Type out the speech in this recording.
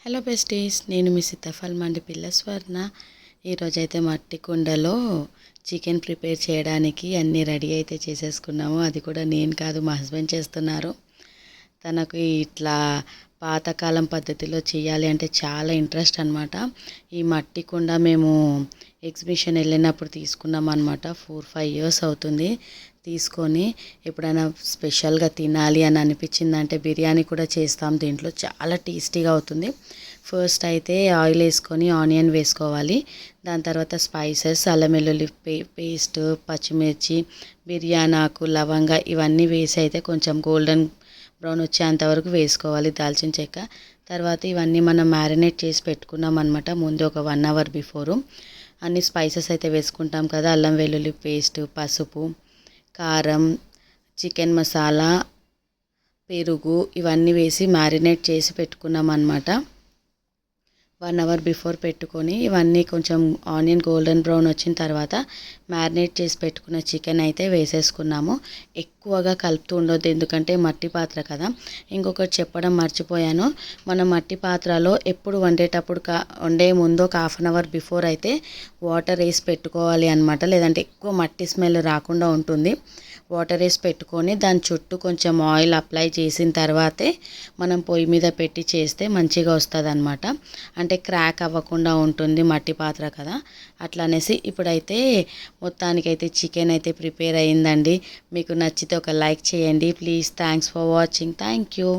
Hello besties, నేను మీ సీతాఫల్ మండి పిల్ల స్వర్ణ. ఈరోజైతే మట్టి కుండలో చికెన్ ప్రిపేర్ చేయడానికి అన్నీ రెడీ అయితే చేసేసుకున్నాము. అది కూడా నేను కాదు, మా హస్బెండ్ చేస్తున్నారు. తనకు ఇట్లా పాతకాలం పద్ధతిలో చేయాలి అంటే చాలా ఇంట్రెస్ట్ అనమాట. ఈ మట్టి కుండ మేము ఎగ్జిబిషన్ వెళ్ళినప్పుడు తీసుకున్నాం అనమాట. 4-5 ఇయర్స్ అవుతుంది తీసుకొని. ఎప్పుడైనా స్పెషల్గా తినాలి అని అనిపించిందంటే బిర్యానీ కూడా చేస్తాం దీంట్లో. చాలా టేస్టీగా అవుతుంది. ఫస్ట్ అయితే ఆయిల్ వేసుకొని ఆనియన్ వేసుకోవాలి. దాని తర్వాత స్పైసెస్, అల్లం వెల్లుల్లి పేస్ట్, పచ్చిమిర్చి, బిర్యానీ ఆకు, లవంగా ఇవన్నీ వేసి అయితే కొంచెం గోల్డెన్ బ్రౌన్ వచ్చేంత వరకు వేసుకోవాలి. దాల్చిన చెక్క తర్వాత ఇవన్నీ మనం మ్యారినేట్ చేసి పెట్టుకున్నాం అనమాట ముందు ఒక 1 అవర్ బిఫోరు. అన్ని స్పైసెస్ అయితే వేసుకుంటాం కదా, అల్లం వెల్లుల్లి పేస్ట్, పసుపు, కారం, చికెన్ మసాలా, పెరుగు ఇవన్నీ వేసి మ్యారినేట్ చేసి పెట్టుకున్నాం అనమాట. 1 అవర్ బిఫోర్ పెట్టుకొని ఇవన్నీ కొంచెం ఆనియన్ గోల్డెన్ బ్రౌన్ వచ్చిన తర్వాత మ్యారినేట్ చేసి పెట్టుకున్న చికెన్ అయితే వేసేసుకున్నాము. ఎక్కువగా కలుపుతూ ఉండొద్దు, ఎందుకంటే మట్టి పాత్ర కదా. ఇంకొకటి చెప్పడం మర్చిపోయాను, మనం మట్టి పాత్రలో ఎప్పుడు వండేటప్పుడు వండే ముందు ఒక 1/2 అవర్ బిఫోర్ అయితే వాటర్ వేసి పెట్టుకోవాలి అనమాట. లేదంటే ఎక్కువ మట్టి స్మెల్ రాకుండా ఉంటుంది. వాటర్ వేసి పెట్టుకొని దాని చుట్టూ కొంచెం ఆయిల్ అప్లై చేసిన తర్వాతే మనం పొయ్యి మీద పెట్టి చేస్తే మంచిగా వస్తుంది అనమాట. అంటే క్రాక్ అవ్వకుండా ఉంటుంది, మట్టి పాత్ర కదా. అట్లా అనేసి ఇప్పుడైతే మొత్తానికైతే చికెన్ అయితే ప్రిపేర్ అయ్యిందండి. మీకు నచ్చితే ఒక లైక్ చేయండి please. Thanks for watching. Thank you.